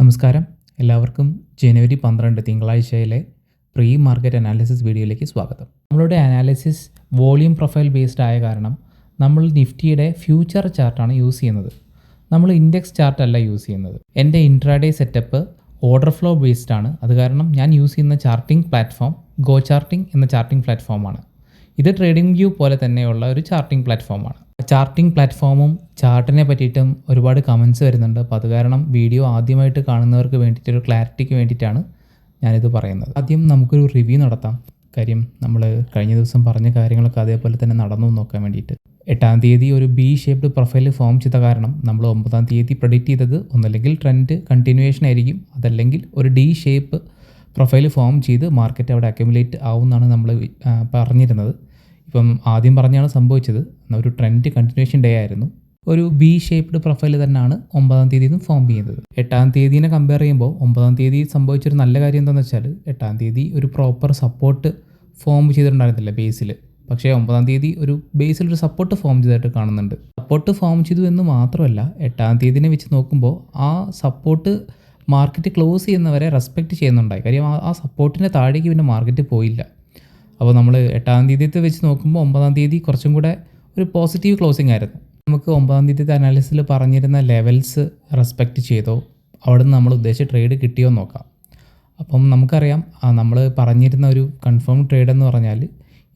നമസ്കാരം. എല്ലാവർക്കും ജനുവരി 12 തിങ്കളാഴ്ചയിലെ pre market analysis വീഡിയോയിലേക്ക് സ്വാഗതം. നമ്മളുടെ അനാലിസിസ് വോളിയം പ്രൊഫൈൽ ബേസ്ഡ് ആയ കാരണം നമ്മൾ നിഫ്റ്റിയുടെ ഫ്യൂച്ചർ ചാർട്ടാണ് യൂസ് ചെയ്യുന്നത്. നമ്മൾ ഇൻഡെക്സ് ചാർട്ടല്ല യൂസ് ചെയ്യുന്നത്. എൻ്റെ intraday setup order flow based ആണ്. അത് കാരണം ഞാൻ യൂസ് ചെയ്യുന്ന ചാർട്ടിംഗ് പ്ലാറ്റ്ഫോം ഗോ ചാർട്ടിംഗ് എന്ന ചാർട്ടിംഗ് പ്ലാറ്റ്ഫോമാണ്. ഇത് ട്രേഡിംഗ് വ്യൂ പോലെ തന്നെയുള്ള ഒരു ചാർട്ടിംഗ് പ്ലാറ്റ്ഫോമാണ്. ചാർട്ടിംഗ് പ്ലാറ്റ്ഫോമും ചാർട്ടിനെ പറ്റിയിട്ടും ഒരുപാട് കമൻസ് വരുന്നുണ്ട്. അപ്പോൾ അത് കാരണം വീഡിയോ ആദ്യമായിട്ട് കാണുന്നവർക്ക് വേണ്ടിയിട്ട് ഒരു ക്ലാരിറ്റിക്ക് വേണ്ടിയിട്ടാണ് ഞാനിത് പറയുന്നത്. ആദ്യം നമുക്കൊരു റിവ്യൂ നടത്താം. കാര്യം നമ്മൾ കഴിഞ്ഞ ദിവസം പറഞ്ഞ കാര്യങ്ങളൊക്കെ അതേപോലെ തന്നെ നടന്നു നോക്കാൻ വേണ്ടിയിട്ട്. 8-ാം തീയതി ഒരു ബി ഷേപ്ഡ് പ്രൊഫൈൽ ഫോം ചെയ്ത കാരണം നമ്മൾ 9-ാം തീയതി പ്രെഡിക്റ്റ് ചെയ്തത് ഒന്നല്ലെങ്കിൽ ട്രെൻഡ് കണ്ടിന്യൂവേഷൻ ആയിരിക്കും, അതല്ലെങ്കിൽ ഒരു ഡി ഷേപ്പ് പ്രൊഫൈൽ ഫോം ചെയ്ത് മാർക്കറ്റ് അവിടെ അക്യുമുലേറ്റ് ആവുമെന്നാണ് നമ്മൾ പറഞ്ഞിരുന്നത്. ഇപ്പം ആദ്യം പറഞ്ഞാണ് സംഭവിച്ചത്. ഒരു ട്രെൻഡ് കണ്ടിന്യൂവേഷൻ ഡേ ആയിരുന്നു. ഒരു ബി ഷേപ്ഡ് പ്രൊഫൈൽ തന്നെയാണ് 9-ാം തീയതി ഫോം ചെയ്യുന്നത്. 8-ാം തീയതിനെ കമ്പയർ ചെയ്യുമ്പോൾ 9-ാം തീയതി സംഭവിച്ചൊരു നല്ല കാര്യം എന്താണെന്ന് വെച്ചാൽ 8-ാം തീയതി ഒരു പ്രോപ്പർ സപ്പോർട്ട് ഫോം ചെയ്തിട്ടുണ്ടായിരുന്നില്ല ബേസിൽ. പക്ഷേ 9-ാം തീയതി ഒരു ബേസിൽ ഒരു സപ്പോർട്ട് ഫോം ചെയ്തായിട്ട് കാണുന്നുണ്ട്. സപ്പോർട്ട് ഫോം ചെയ്തു എന്ന് മാത്രമല്ല, 8-ാം തീയതിനെ വെച്ച് നോക്കുമ്പോൾ ആ സപ്പോർട്ട് മാർക്കറ്റ് ക്ലോസ് ചെയ്യുന്നവരെ റെസ്പെക്റ്റ് ചെയ്യുന്നുണ്ടായി. കാര്യം ആ സപ്പോർട്ടിൻ്റെ താഴേക്ക് പിന്നെ മാർക്കറ്റ് പോയില്ല. അപ്പോൾ നമ്മൾ 8-ാം തീയതിത്തെ വെച്ച് നോക്കുമ്പോൾ 9-ാം തീയതി കുറച്ചും കൂടെ ഒരു പോസിറ്റീവ് ക്ലോസിംഗ് ആയിരുന്നു. നമുക്ക് 9-ാം തീയതിത്തെ അനാലിസിൽ പറഞ്ഞിരുന്ന ലെവൽസ് റെസ്പെക്റ്റ് ചെയ്തോ, അവിടെ നിന്ന് നമ്മൾ ഉദ്ദേശിച്ച ട്രേഡ് കിട്ടിയോ നോക്കാം. അപ്പം നമുക്കറിയാം നമ്മൾ പറഞ്ഞിരുന്ന ഒരു കൺഫേം ട്രേഡ് എന്ന് പറഞ്ഞാൽ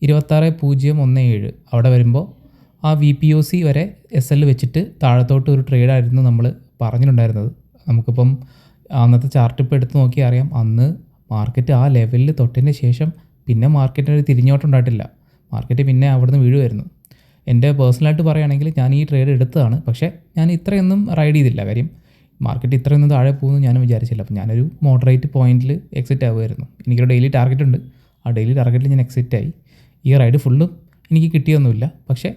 26.017 അവിടെ വരുമ്പോൾ ആ VPOC വരെ SL വെച്ചിട്ട് താഴത്തോട്ട് ഒരു ട്രേഡായിരുന്നു നമ്മൾ പറഞ്ഞിട്ടുണ്ടായിരുന്നത്. നമുക്കിപ്പം അന്നത്തെ ചാർട്ട് ഇപ്പോൾ എടുത്ത് നോക്കിയാൽ അറിയാം, അന്ന് മാർക്കറ്റ് ആ ലെവലിൽ തൊട്ടതിന് ശേഷം പിന്നെ മാർക്കറ്റിന് തിരിഞ്ഞോട്ടുണ്ടായിട്ടില്ല. മാർക്കറ്റ് പിന്നെ അവിടുന്ന് വീഴുമായിരുന്നു. എൻ്റെ പേഴ്സണലായിട്ട് പറയുകയാണെങ്കിൽ ഞാൻ ഈ ട്രേഡ് എടുത്തതാണ്. പക്ഷേ ഞാൻ ഇത്രയൊന്നും റൈഡ് ചെയ്തില്ല. കാര്യം മാർക്കറ്റ് ഇത്രയൊന്നും താഴെ പോകുമെന്ന് ഞാനും വിചാരിച്ചില്ല. അപ്പോൾ ഞാനൊരു മോഡറേറ്റ് പോയിന്റിൽ എക്സിറ്റ് ആവുമായിരുന്നു. എനിക്കൊരു ഡെയിലി ടാർഗറ്റ് ഉണ്ട്. ആ ഡെയിലി ടാർഗറ്റിൽ ഞാൻ എക്സിറ്റ് ആയി. ഈ റൈഡ് ഫുള്ളും എനിക്ക് കിട്ടിയൊന്നുമില്ല. പക്ഷേ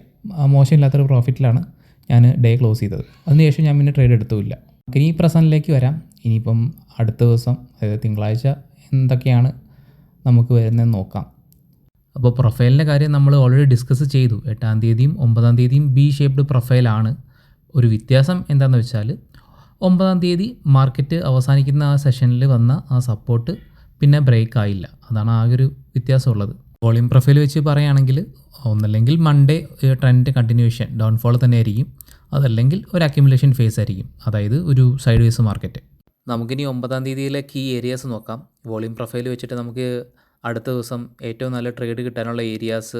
മോശമില്ലാത്തൊരു പ്രോഫിറ്റിലാണ് ഞാൻ ഡേ ക്ലോസ് ചെയ്തത്. അതിനുശേഷം ഞാൻ പിന്നെ ട്രേഡ് എടുത്തുമില്ല. ഇനി ഈ പ്രസൻറ്റിലേക്ക് വരാം. ഇനിയിപ്പം അടുത്ത ദിവസം, അതായത് തിങ്കളാഴ്ച എന്തൊക്കെയാണ് നമുക്ക് വരുന്നതെന്ന് നോക്കാം. അപ്പോൾ പ്രൊഫൈലിൻ്റെ കാര്യം നമ്മൾ ഓൾറെഡി ഡിസ്കസ് ചെയ്തു. 8-ാം തീയതിയും 9-ാം തീയതിയും ബി ഷേപ്ഡ് പ്രൊഫൈലാണ്. ഒരു വ്യത്യാസം എന്താണെന്ന് വെച്ചാൽ 9-ാം തീയതി മാർക്കറ്റ് അവസാനിക്കുന്ന ആ സെഷനിൽ വന്ന ആ സപ്പോർട്ട് പിന്നെ ബ്രേക്ക് ആയില്ല. അതാണ് ആകെ ഒരു വ്യത്യാസമുള്ളത്. വോളിയം പ്രൊഫൈൽ വെച്ച് പറയുകയാണെങ്കിൽ ഒന്നല്ലെങ്കിൽ മൺഡേ ട്രെൻഡ് കണ്ടിന്യൂവേഷൻ ഡൗൺഫോൾ തന്നെ ആയിരിക്കും, അതല്ലെങ്കിൽ ഒരു അക്യുമുലേഷൻ ഫേസ് ആയിരിക്കും, അതായത് ഒരു സൈഡ് വേസ് മാർക്കറ്റ്. നമുക്കിനി 9-ാം തീയതിയിലെ കീ ഏരിയാസ് നോക്കാം. വോളിയം പ്രൊഫൈൽ വെച്ചിട്ട് നമുക്ക് അടുത്ത ദിവസം ഏറ്റവും നല്ല ട്രേഡ് കിട്ടാനുള്ള ഏരിയാസ്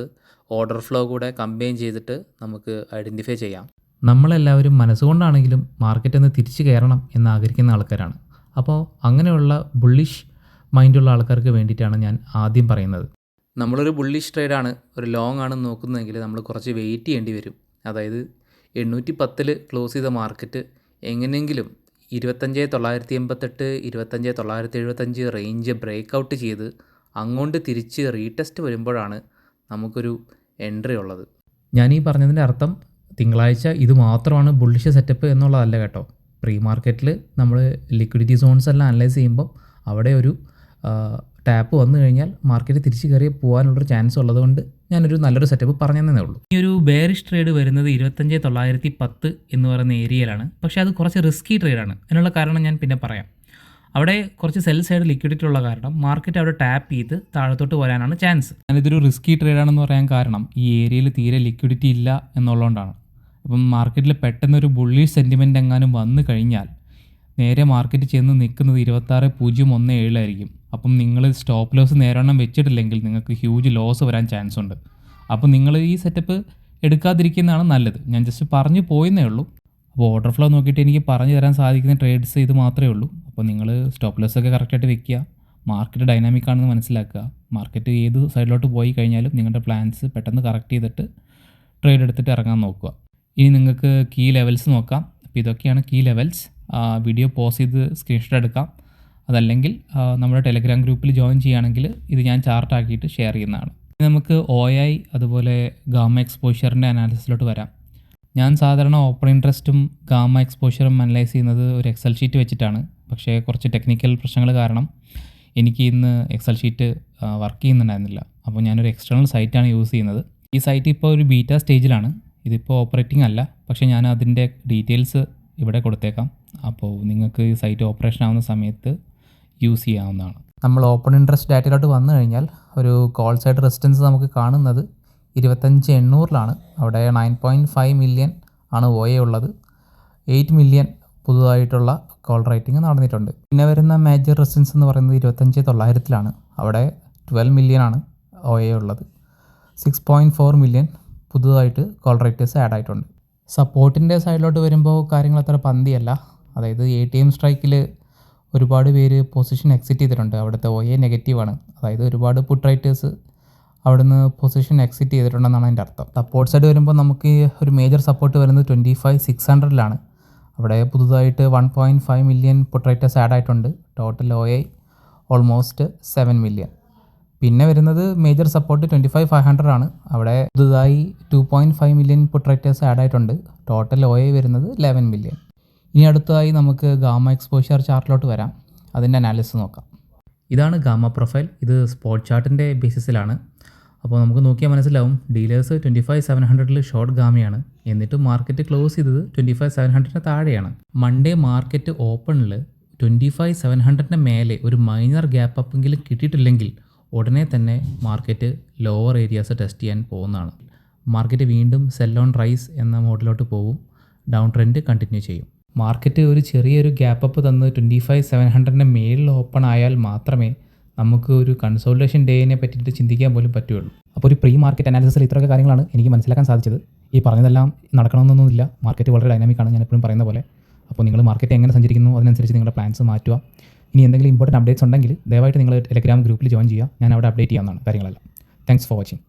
ഓർഡർ ഫ്ലോ കൂടെ കമ്പൈൻ ചെയ്തിട്ട് നമുക്ക് ഐഡൻറ്റിഫൈ ചെയ്യാം. നമ്മളെല്ലാവരും മനസ്സുകൊണ്ടാണെങ്കിലും മാർക്കറ്റ് ഒന്ന് തിരിച്ചു കയറണം എന്ന് ആഗ്രഹിക്കുന്ന ആൾക്കാരാണ്. അപ്പോൾ അങ്ങനെയുള്ള ബുള്ളിഷ് മൈൻഡുള്ള ആൾക്കാർക്ക് വേണ്ടിയിട്ടാണ് ഞാൻ ആദ്യം പറയുന്നത്. നമ്മളൊരു ബുള്ളിഷ് ട്രേഡാണ്, ഒരു ലോങ് ആണ് നോക്കുന്നതെങ്കിൽ നമ്മൾ കുറച്ച് വെയിറ്റ് ചെയ്യേണ്ടി വരും. അതായത് 810 ക്ലോസ് ചെയ്ത മാർക്കറ്റ് എങ്ങനെയെങ്കിലും 25,988 25,975 റേഞ്ച് ബ്രേക്ക് ഔട്ട് ചെയ്ത് അങ്ങോട്ട് തിരിച്ച് റീടെസ്റ്റ് വരുമ്പോഴാണ് നമുക്കൊരു എൻട്രി ഉള്ളത്. ഞാൻ ഈ പറഞ്ഞതിൻ്റെ അർത്ഥം തിങ്കളാഴ്ച ഇത് മാത്രമാണ് ബുള്ളിഷ് സെറ്റപ്പ് എന്നുള്ളതല്ല കേട്ടോ. പ്രീ മാർക്കറ്റിൽ നമ്മൾ ലിക്വിഡിറ്റി സോൺസ് എല്ലാം അനലൈസ് ചെയ്യുമ്പോൾ അവിടെ ഒരു ടാപ്പ് വന്നു കഴിഞ്ഞാൽ മാർക്കറ്റ് തിരിച്ച് കയറി പോകാനുള്ളൊരു ചാൻസ് ഉള്ളതുകൊണ്ട് ഞാനൊരു നല്ലൊരു സെറ്റപ്പ് പറഞ്ഞതേ ഉള്ളൂ. ഈ ഒരു ബെയറിഷ് ട്രേഡ് വരുന്നത് 25,910 എന്ന് പറയുന്ന ഏരിയയിലാണ്. പക്ഷേ അത് കുറച്ച് റിസ്കി ട്രേഡാണ്. അതിനുള്ള കാരണം ഞാൻ പിന്നെ പറയാം. അവിടെ കുറച്ച് സെൽ സൈഡ് ലിക്വിഡിറ്റി ഉള്ള കാരണം മാർക്കറ്റ് അവിടെ ടാപ്പ് ചെയ്ത് താഴത്തോട്ട് വരാനാണ് ചാൻസ്. ഞാനിതൊരു റിസ്കി ട്രേഡാണെന്ന് പറയാൻ കാരണം ഈ ഏരിയയിൽ തീരെ ലിക്വിഡിറ്റി ഇല്ല എന്നുള്ളതുകൊണ്ടാണ്. അപ്പം മാർക്കറ്റിൽ പെട്ടെന്നൊരു ബുള്ളിഷ് സെൻറ്റിമെൻറ്റ് എങ്ങാനും വന്നു കഴിഞ്ഞാൽ നേരെ മാർക്കറ്റ് ചെന്ന് നിൽക്കുന്നത് 26.017 ആയിരിക്കും. അപ്പം നിങ്ങൾ സ്റ്റോപ്പ് ലോസ് നേരെണ്ണം വെച്ചിട്ടില്ലെങ്കിൽ നിങ്ങൾക്ക് ഹ്യൂജ് ലോസ് വരാൻ ചാൻസ് ഉണ്ട്. അപ്പം നിങ്ങൾ ഈ സെറ്റപ്പ് എടുക്കാതിരിക്കുന്നതാണ് നല്ലത്. ഞാൻ ജസ്റ്റ് പറഞ്ഞു പോയെന്നേ ഉള്ളൂ. അപ്പോൾ ഓർഡർ ഫ്ലോ നോക്കിയിട്ട് എനിക്ക് പറഞ്ഞു തരാൻ സാധിക്കുന്ന ട്രേഡ്സ് ഇത് മാത്രമേ ഉള്ളൂ. അപ്പോൾ നിങ്ങൾ സ്റ്റോപ്പ് ലോസ് ഒക്കെ കറക്റ്റായിട്ട് വെക്കുക, മാർക്കറ്റ് ഡൈനാമിക് ആണെന്ന് മനസ്സിലാക്കുക. മാർക്കറ്റ് ഏത് സൈഡിലോട്ട് പോയി കഴിഞ്ഞാലും നിങ്ങളുടെ പ്ലാൻസ് പെട്ടെന്ന് കറക്റ്റ് ചെയ്തിട്ട് ട്രേഡ് എടുത്തിട്ട് ഇറങ്ങാൻ നോക്കുക. ഇനി നിങ്ങൾക്ക് കീ ലെവൽസ് നോക്കാം. അപ്പോൾ ഇതൊക്കെയാണ് കീ ലെവൽസ്. വീഡിയോ പോസ് ചെയ്ത് സ്ക്രീൻഷോട്ട് എടുക്കാം, അതല്ലെങ്കിൽ നമ്മുടെ ടെലഗ്രാം ഗ്രൂപ്പിൽ ജോയിൻ ചെയ്യുകയാണെങ്കിൽ ഇത് ഞാൻ ചാർട്ടാക്കിയിട്ട് ഷെയർ ചെയ്യുന്നതാണ്. നമുക്ക് OI അതുപോലെ ഗാമ എക്സ്പോഷറിൻ്റെ അനാലിസിസിലോട്ട് വരാം. ഞാൻ സാധാരണ ഓപ്പൺ ഇൻട്രസ്റ്റും ഗാമ എക്സ്പോഷറും അനലൈസ് ചെയ്യുന്നത് ഒരു എക്സൽ ഷീറ്റ് വെച്ചിട്ടാണ്. പക്ഷേ കുറച്ച് ടെക്നിക്കൽ പ്രശ്നങ്ങൾ കാരണം എനിക്ക് ഇന്ന് എക്സൽ ഷീറ്റ് വർക്ക് ചെയ്യുന്നുണ്ടായിരുന്നില്ല. അപ്പോൾ ഞാനൊരു എക്സ്റ്റേണൽ സൈറ്റാണ് യൂസ് ചെയ്യുന്നത്. ഈ സൈറ്റ് ഇപ്പോൾ ഒരു ബീറ്റ സ്റ്റേജിലാണ്. ഇതിപ്പോൾ ഓപ്പറേറ്റിംഗ് അല്ല, പക്ഷേ ഞാൻ അതിൻ്റെ ഡീറ്റെയിൽസ് ഇവിടെ കൊടുത്തേക്കാം. അപ്പോൾ നിങ്ങൾക്ക് ഈ സൈറ്റ് ഓപ്പറേഷൻ ആവുന്ന സമയത്ത് യൂസ് ചെയ്യാവുന്നതാണ്. നമ്മൾ ഓപ്പൺ ഇൻട്രസ്റ്റ് ഡാറ്റയിലോട്ട് വന്നു കഴിഞ്ഞാൽ ഒരു കോൾ സൈഡ് റെസിസ്റ്റൻസ് നമുക്ക് കാണുന്നത് 25,800 അവിടെ 9.5 മില്യൺ ആണ് OA ഉള്ളത്. 8 മില്യൺ പുതുതായിട്ടുള്ള കോൾ റേറ്റിംഗ് നടന്നിട്ടുണ്ട്. പിന്നെ വരുന്ന മേജർ റെസിസ്റ്റൻസ് എന്ന് പറയുന്നത് 25,900 അവിടെ 12 മില്യൺ ആണ് OA ഉള്ളത്. 6.4 മില്യൺ പുതുതായിട്ട് കോൾ റേറ്റേഴ്സ് ആഡ് ആയിട്ടുണ്ട്. സപ്പോർട്ടിൻ്റെ സൈഡിലോട്ട് വരുമ്പോൾ കാര്യങ്ങൾ അത്ര പന്തിയല്ല. അതായത് ATM സ്ട്രൈക്കിൽ ഒരുപാട് പേര് പൊസിഷൻ എക്സിറ്റ് ചെയ്തിട്ടുണ്ട്. അവിടുത്തെ OA നെഗറ്റീവാണ്. അതായത് ഒരുപാട് പുട്ട് റൈറ്റേഴ്സ് അവിടുന്ന് പൊസിഷൻ എക്സിറ്റ് ചെയ്തിട്ടുണ്ടെന്നാണ് അതിൻ്റെ അർത്ഥം. സപ്പോർട്ട് സൈഡ് വരുമ്പോൾ നമുക്ക് ഒരു മേജർ സപ്പോർട്ട് വരുന്നത് 25,600 അവിടെ പുതുതായിട്ട് 1.5 മില്യൺ പുട്ട് റൈറ്റേഴ്സ് ആഡ് ആയിട്ടുണ്ട്. Total OA almost 7 million. പിന്നെ വരുന്നത് മേജർ സപ്പോർട്ട് 25,500 അവിടെ പുതുതായി 2.5 മില്യൺ പുട്ട് റൈറ്റേഴ്സ് ആഡ് ആയിട്ടുണ്ട്. ടോട്ടൽ OA വരുന്നത് 11 മില്യൺ. ഇനി അടുത്തതായി നമുക്ക് ഗാമ എക്സ്പോഷർ ചാർട്ടിലോട്ട് വരാം. അതിൻ്റെ അനാലിസിസ് നോക്കാം. ഇതാണ് ഗാമ പ്രൊഫൈൽ. ഇത് സ്പോട്ട് ചാർട്ടിൻ്റെ ബേസിസിലാണ്. അപ്പോൾ നമുക്ക് നോക്കിയാൽ മനസ്സിലാവും ഡീലേഴ്സ് 25,700 ഷോർട്ട് ഗാമയാണ്. എന്നിട്ട് മാർക്കറ്റ് ക്ലോസ് ചെയ്തത് 25,700 താഴെയാണ്. മൺഡേ മാർക്കറ്റ് ഓപ്പണിൽ 25,700 മേലെ ഒരു മൈനർ ഗ്യാപ്പ് അപ്പെങ്കിലും കിട്ടിയിട്ടില്ലെങ്കിൽ ഉടനെ തന്നെ മാർക്കറ്റ് ലോവർ ഏരിയാസ് ടെസ്റ്റ് ചെയ്യാൻ പോകുന്നതാണ്. മാർക്കറ്റ് വീണ്ടും സെൽ ഓൺ റൈസ് എന്ന മോഡിലോട്ട് പോകും. ഡൗൺ ട്രെൻഡ് കണ്ടിന്യൂ ചെയ്യും. മാർക്കറ്റ് ഒരു ചെറിയൊരു ഗ്യാപ്പ് അപ്പ് തന്ന് 25,700 മേളിൽ ഓപ്പൺ ആയാൽ മാത്രമേ നമുക്ക് ഒരു കൺസോൾട്ടേഷൻ ഡേയിനെ പറ്റിയിട്ട് ചിന്തിക്കാൻ പോലും പറ്റുകയുള്ളൂ. അപ്പോൾ ഒരു പ്രീ മാർക്കറ്റ് അനാലിസിസിൽ ഇത്രയൊക്കെ കാര്യങ്ങളാണ് എനിക്ക് മനസ്സിലാക്കാൻ സാധിച്ചത്. ഈ പറഞ്ഞതെല്ലാം നടക്കണമെന്നൊന്നുമില്ല. മാർക്കറ്റ് വളരെ ഡൈനാമിക്കാണ്, ഞാൻ എപ്പോഴും പറയുന്ന പോലെ. അപ്പോൾ നിങ്ങൾ മാർക്കറ്റ് എങ്ങനെ സഞ്ചരിക്കുന്നു അതിനനുസരിച്ച് നിങ്ങളുടെ പ്ലാൻസ് മാറ്റുക. ഇനി എന്തെങ്കിലും ഇമ്പോർട്ടൻറ്റ് അപ്ഡേറ്റ്സ് ഉണ്ടെങ്കിൽ ദയവായിട്ട് നിങ്ങൾ ടെലഗ്രാം ഗ്രൂപ്പിൽ ജോയിൻ ചെയ്യുക. ഞാൻ അവിടെ അപ്ഡേറ്റ് ചെയ്യാവുന്നതാണ് കാര്യങ്ങളെല്ലാം. Thanks for watching.